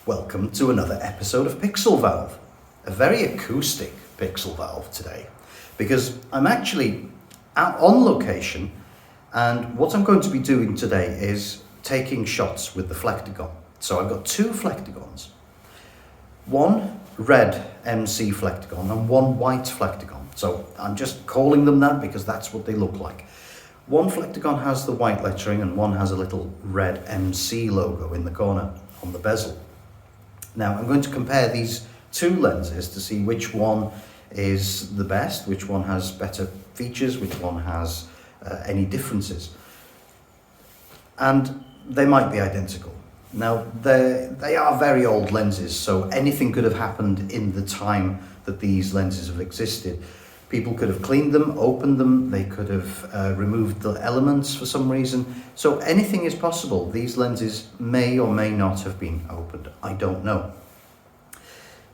Welcome to another episode of Pixelvalve, a very acoustic Pixelvalve today, because I'm actually out on location, and what I'm going to be doing today is taking shots with the Flektogon. So I've got two Flektogons, one red MC Flektogon and one white Flektogon. So I'm just calling them that because that's what they look like. One Flektogon has the white lettering and one has a little red MC logo in the corner on the bezel. Now I'm going to compare these two lenses to see which one is the best, which one has better features, which one has any differences. And they might be identical. Now they are very old lenses, so anything could have happened in the time that these lenses have existed. People could have cleaned them, opened them, they could have removed the elements for some reason. So anything is possible. These lenses may or may not have been opened. I don't know.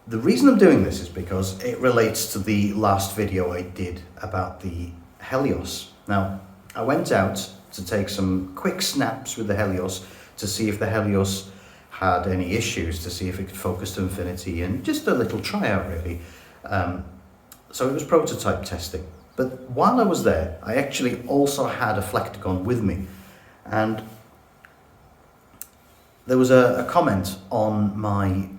The reason I'm doing this is because it relates to the last video I did about the Helios. Now, I went out to take some quick snaps with the Helios to see if the Helios had any issues, to see if it could focus to infinity, and just a little tryout really. So it was prototype testing. But while I was there, I actually also had a Flektogon with me. And there was a comment on my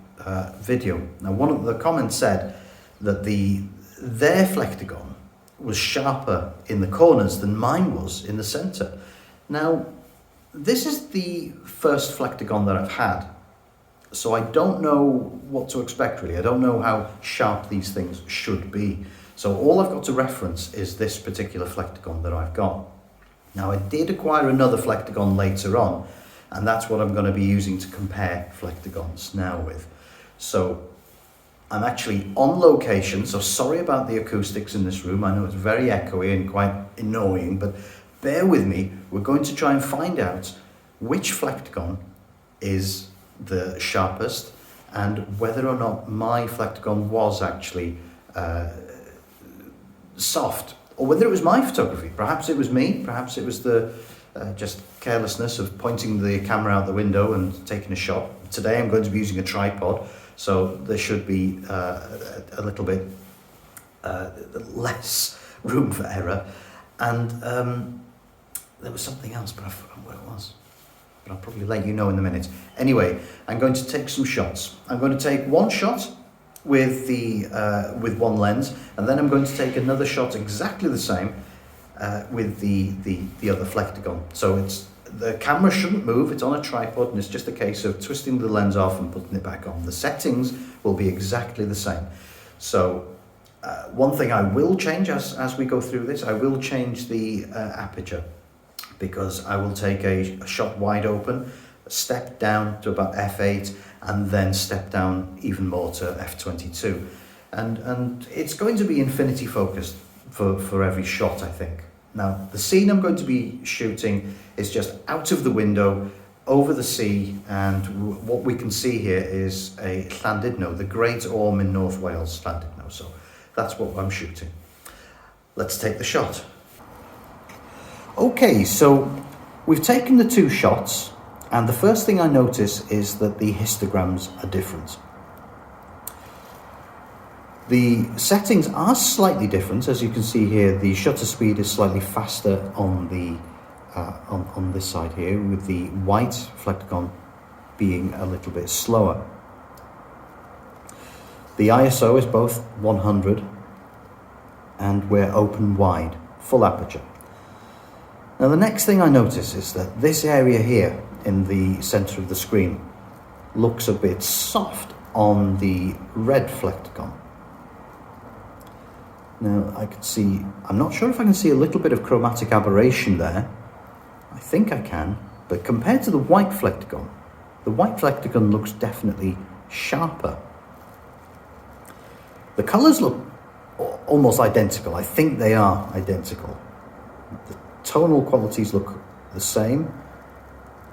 video. Now, one of the comments said that their Flektogon was sharper in the corners than mine was in the center. Now, this is the first Flektogon that I've had, so I don't know what to expect really. I don't know how sharp these things should be. So all I've got to reference is this particular Flektogon that I've got. Now I did acquire another Flektogon later on, and that's what I'm going to be using to compare Flektogons now with. So I'm actually on location, so sorry about the acoustics in this room. I know it's very echoey and quite annoying, but bear with me. We're going to try and find out which Flektogon is the sharpest and whether or not my Flektogon was actually soft, or whether it was my photography. Perhaps it was me, perhaps it was the just carelessness of pointing the camera out the window and taking a shot. Today I'm going to be using a tripod, so there should be a little bit less room for error. And there was something else, but I've forgotten what it was. But I'll probably let you know in a minute. Anyway, I'm going to take some shots. I'm going to take one shot with one lens, and then I'm going to take another shot exactly the same with the other Flektogon. So the camera shouldn't move. It's on a tripod, and it's just a case of twisting the lens off and putting it back on. The settings will be exactly the same. So one thing I will change as we go through this, I will change the aperture, because I will take a shot wide open, step down to about f8, and then step down even more to f22. And it's going to be infinity focused for every shot, I think. Now, the scene I'm going to be shooting is just out of the window, over the sea, and what we can see here is a Llandudno, the Great Orme in North Wales, Llandudno. So that's what I'm shooting. Let's take the shot. Okay, so we've taken the two shots, and the first thing I notice is that the histograms are different. The settings are slightly different. As you can see here, the shutter speed is slightly faster on the on this side here, with the white Flektogon being a little bit slower. The ISO is both 100, and we're open wide, full aperture. Now the next thing I notice is that this area here in the center of the screen looks a bit soft on the red Flektogon. Now I can see, I'm not sure if I can see a little bit of chromatic aberration there. I think I can, but compared to the white Flektogon looks definitely sharper. The colors look almost identical. I think they are identical. The tonal qualities look the same.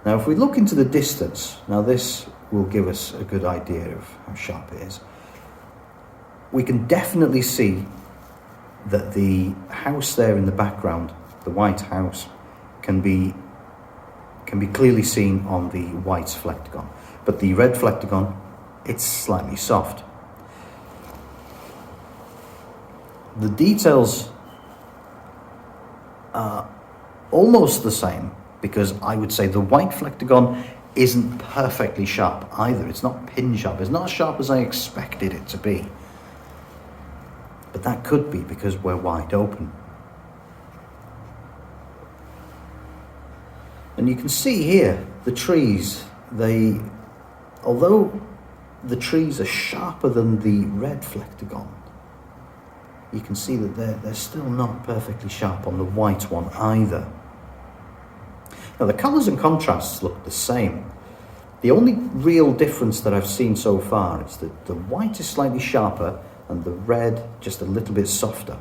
Now if we look into the distance, now this will give us a good idea of how sharp it is. We can definitely see that the house there in the background, the white house, can be clearly seen on the white Flektogon. But the red Flektogon it's slightly soft. The details are almost the same, because I would say the white Flektogon isn't perfectly sharp either. It's not pin sharp. It's not as sharp as I expected it to be. But that could be because we're wide open. And you can see here the trees, although the trees are sharper than the red Flektogon, you can see that they're still not perfectly sharp on the white one either. Now the colours and contrasts look the same. The only real difference that I've seen so far is that the white is slightly sharper and the red just a little bit softer,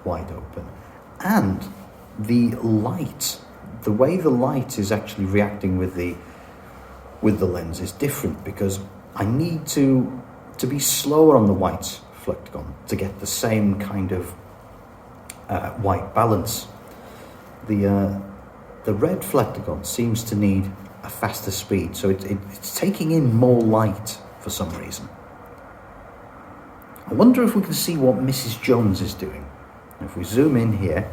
wide open. And the light, the way the light is actually reacting with the lens is different, because I need to be slower on the white Flektogon to get the same kind of white balance. The red Flektogon seems to need a faster speed, so it's taking in more light for some reason. I wonder if we can see what Mrs. Jones is doing. If we zoom in here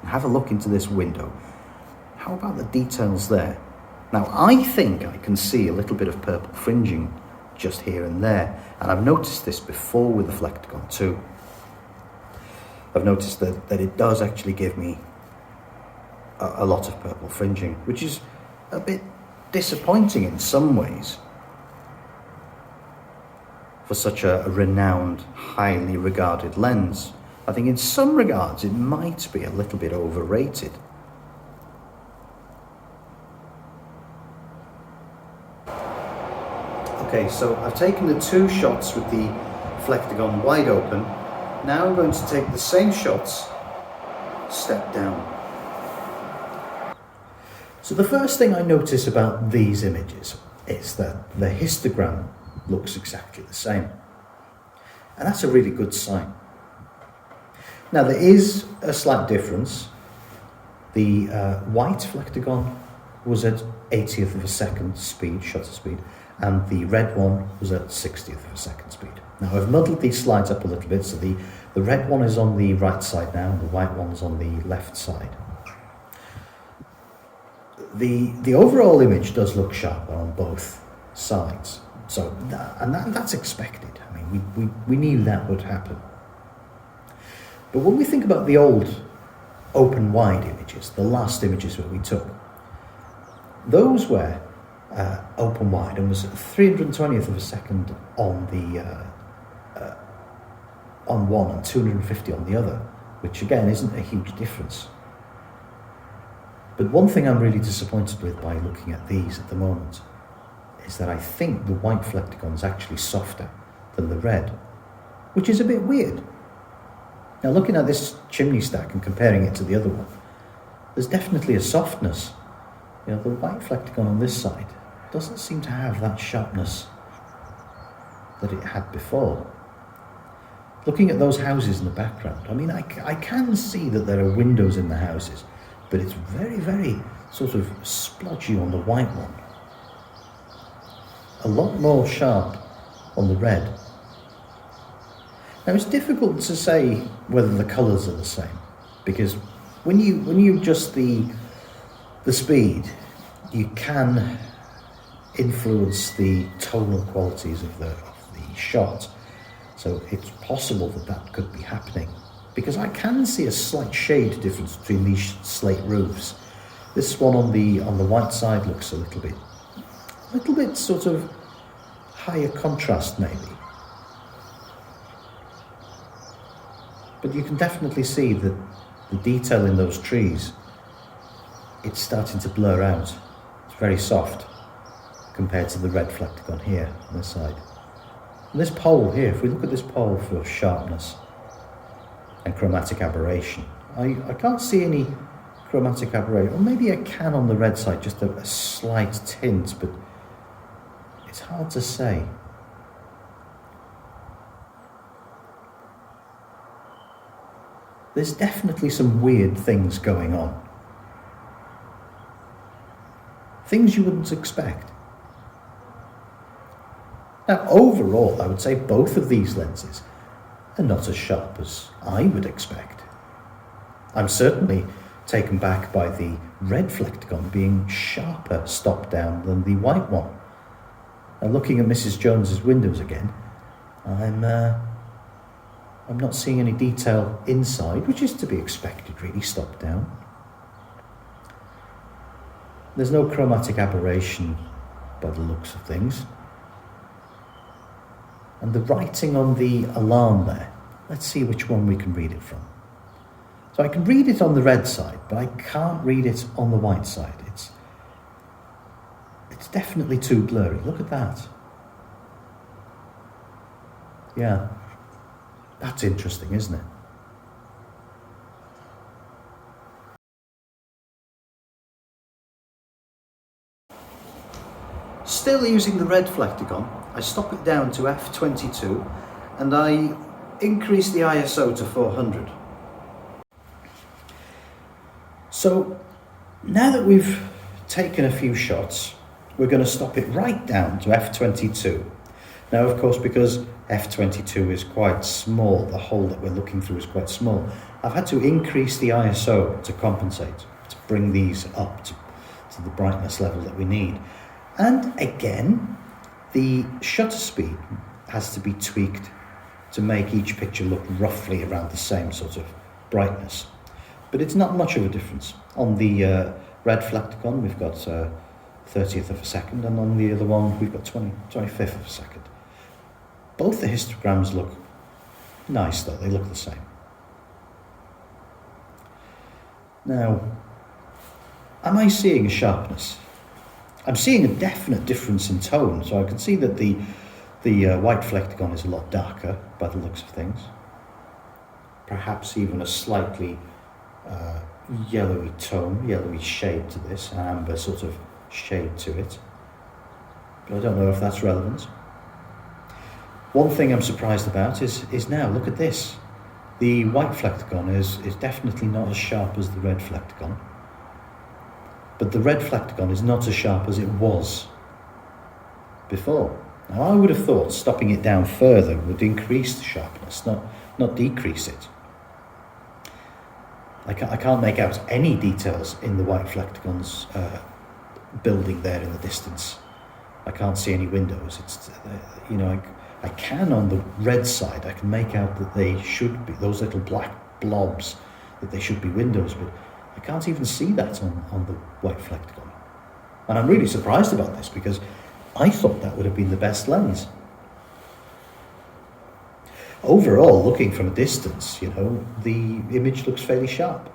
and have a look into this window, how about the details there? Now I think I can see a little bit of purple fringing just here and there, and I've noticed this before with the Flektogon too. I've noticed that it does actually give me a lot of purple fringing, which is a bit disappointing in some ways for such a renowned, highly regarded lens. I think in some regards it might be a little bit overrated. Okay, so I've taken the two shots with the Flektogon wide open. Now I'm going to take the same shots, step down. So the first thing I notice about these images is that the histogram looks exactly the same. And that's a really good sign. Now there is a slight difference. The white Flektogon was at 80th of a second speed, shutter speed, and the red one was at 60th of a second speed. Now I've muddled these slides up a little bit, so the red one is on the right side now, and the white one's on the left side. The overall image does look sharper on both sides, so that's expected. I mean, we knew that would happen. But when we think about the old open wide images, the last images that we took, those were open wide and was 320th of a second on the on one and 250 on the other, which again isn't a huge difference. But one thing I'm really disappointed with by looking at these at the moment is that I think the white Flektogon is actually softer than the red, which is a bit weird. Now looking at this chimney stack and comparing it to the other one, there's definitely a softness. You know, the white Flektogon on this side doesn't seem to have that sharpness that it had before. Looking at those houses in the background, I mean, I can see that there are windows in the houses, but it's very, very sort of splodgy on the white one. A lot more sharp on the red. Now it's difficult to say whether the colours are the same, because when you adjust the speed, you can influence the tonal qualities of the shot. So it's possible that could be happening, because I can see a slight shade difference between these slate roofs. This one on the white side looks a little bit sort of higher contrast maybe. But you can definitely see that the detail in those trees, it's starting to blur out. It's very soft compared to the red Flektogon here on this side. And this pole here, if we look at this pole for sharpness and chromatic aberration, I can't see any chromatic aberration, or maybe I can on the red side, just a slight tint, but it's hard to say. There's definitely some weird things going on. Things you wouldn't expect. Now, overall, I would say both of these lenses are not as sharp as I would expect. I'm certainly taken back by the red Flektogon being sharper stop down than the white one. Now, looking at Mrs. Jones's windows again, I'm not seeing any detail inside, which is to be expected, really, stop down. There's no chromatic aberration by the looks of things. And the writing on the alarm there, let's see which one we can read it from. So I can read it on the red side, but I can't read it on the white side. It's definitely too blurry. Look at that. Yeah, that's interesting, isn't it? Still using the red Flektogon, I stop it down to f22 and I increase the ISO to 400. So now that we've taken a few shots, we're going to stop it right down to f22. Now, of course, because f22 is quite small, the hole that we're looking through is quite small, I've had to increase the ISO to compensate, to bring these up to the brightness level that we need. And again, the shutter speed has to be tweaked to make each picture look roughly around the same sort of brightness. But it's not much of a difference. On the red Flektogon, we've got 30th of a second, and on the other one, we've got 25th of a second. Both the histograms look nice, though. They look the same. Now, am I seeing a sharpness? I'm seeing a definite difference in tone, so I can see that the white Flektogon is a lot darker by the looks of things. Perhaps even a slightly yellowy tone, yellowy shade to this, an amber sort of shade to it. But I don't know if that's relevant. One thing I'm surprised about is now, look at this. The white Flektogon is definitely not as sharp as the red Flektogon. But the red Flektogon is not as sharp as it was before. Now, I would have thought stopping it down further would increase the sharpness, not decrease it. I can't make out any details in the white Flektogon's building there in the distance. I can't see any windows. It's I can on the red side. I can make out that they should be those little black blobs, that they should be windows, but I can't even see that on the white Flektogon. And I'm really surprised about this because I thought that would have been the best lens. Overall, looking from a distance, the image looks fairly sharp.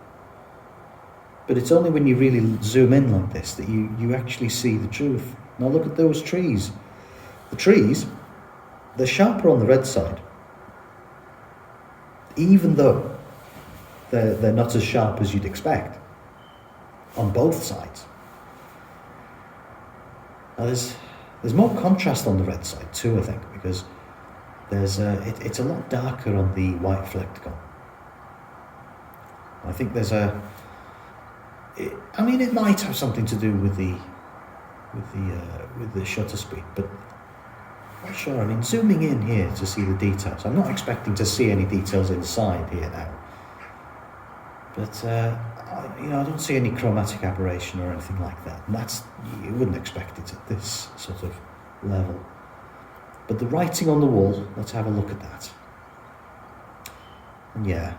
But it's only when you really zoom in like this that you actually see the truth. Now look at those trees. The trees, they're sharper on the red side, even though they're not as sharp as you'd expect on both sides. Now there's more contrast on the red side too, I think, because it's a lot darker on the white Flektogon. I think it might have something to do with the shutter speed, but I'm not sure. Zooming in here to see the details, I'm not expecting to see any details inside here now. But I don't see any chromatic aberration or anything like that. And you wouldn't expect it at this sort of level. But the writing on the wall, let's have a look at that. And yeah,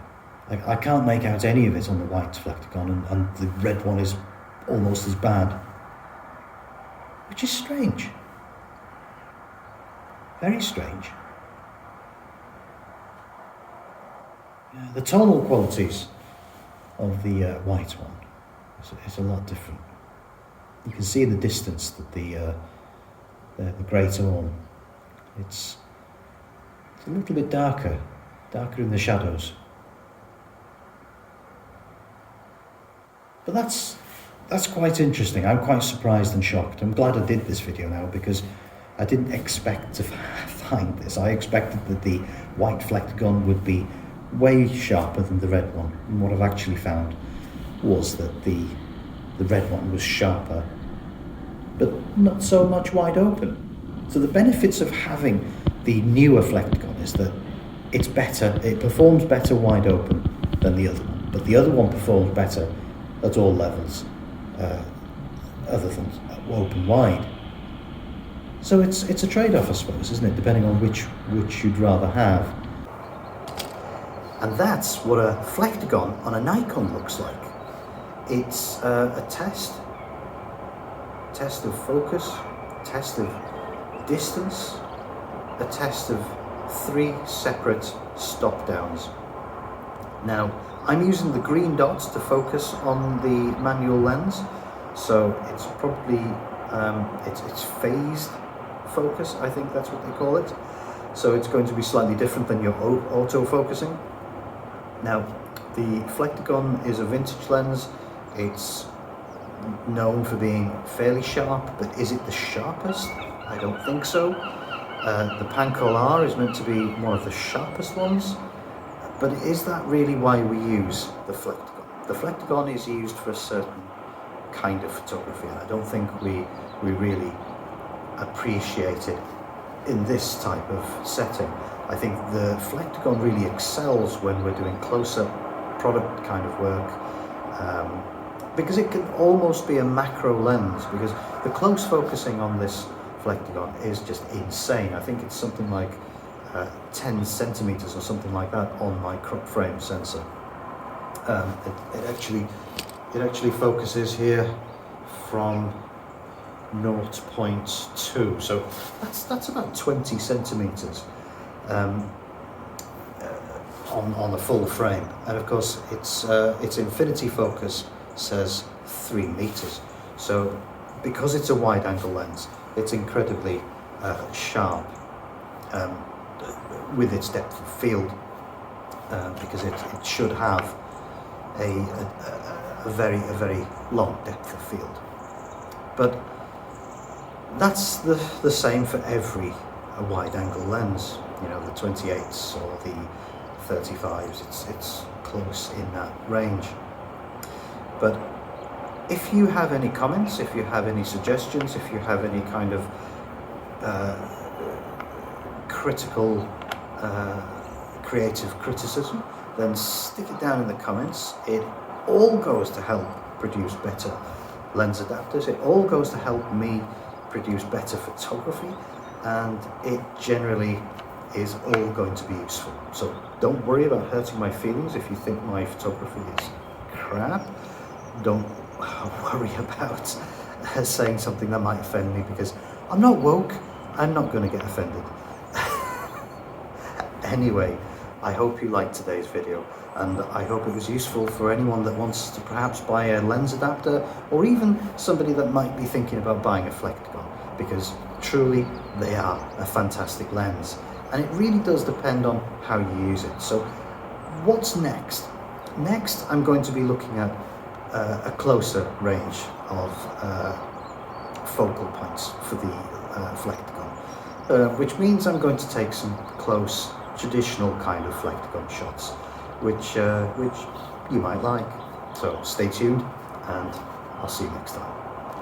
I can't make out any of it on the white Flektogon, and the red one is almost as bad. Which is strange. Very strange. Yeah, the tonal qualities of the white one is a lot different. You can see the distance that the grey tone, it's a little bit darker in the shadows. But that's quite interesting. I'm quite surprised and shocked. I'm glad I did this video now because I didn't expect to find this. I expected that the white Flektogon would be way sharper than the red one. And what I've actually found was that the red one was sharper, but not so much wide open. So the benefits of having the newer Flektogon is that it's better, it performs better wide open than the other one, but the other one performs better at all levels, other than open wide. So it's a trade-off, I suppose, isn't it, depending on which you'd rather have. And that's what a Flektogon on a Nikon looks like. It's a test of focus, test of distance, a test of 3 separate stop downs. Now, I'm using the green dots to focus on the manual lens, so it's probably it's phased focus, I think that's what they call it. So it's going to be slightly different than your auto-focusing. Now, the Flektogon is a vintage lens. It's known for being fairly sharp, but is it the sharpest? I don't think so. The Pancol R is meant to be one of the sharpest ones, but is that really why we use the Flektogon? The Flektogon is used for a certain kind of photography, and I don't think we really appreciate it in this type of setting. I think the Flektogon really excels when we're doing close-up product kind of work, because it can almost be a macro lens, because the close focusing on this Flektogon is just insane. I think it's something like 10 centimeters or something like that on my crop frame sensor. It actually focuses here from 0.2, so that's about 20 centimeters on a full frame, and of course its infinity focus says 3 meters. So because it's a wide angle lens, it's incredibly sharp with its depth of field, because it should have a very long depth of field. But that's the same for every wide angle lens. You know, the 28s or the 35s, it's close in that range. But if you have any comments, if you have any suggestions, if you have any kind of critical, creative criticism, then stick it down in the comments. It all goes to help produce better lens adapters. It all goes to help me produce better photography, and it generally is all going to be useful. So don't worry about hurting my feelings if you think my photography is crap. Don't worry about saying something that might offend me, because I'm not woke. I'm not going to get offended. Anyway, I hope you liked today's video, and I hope it was useful for anyone that wants to perhaps buy a lens adapter, or even somebody that might be thinking about buying a Flektogon, because truly they are a fantastic lens, and it really does depend on how you use it. So what's next? Next, I'm going to be looking at a closer range of focal points for the Flektogon, which means I'm going to take some close, traditional kind of Flektogon shots, which you might like. So stay tuned, and I'll see you next time.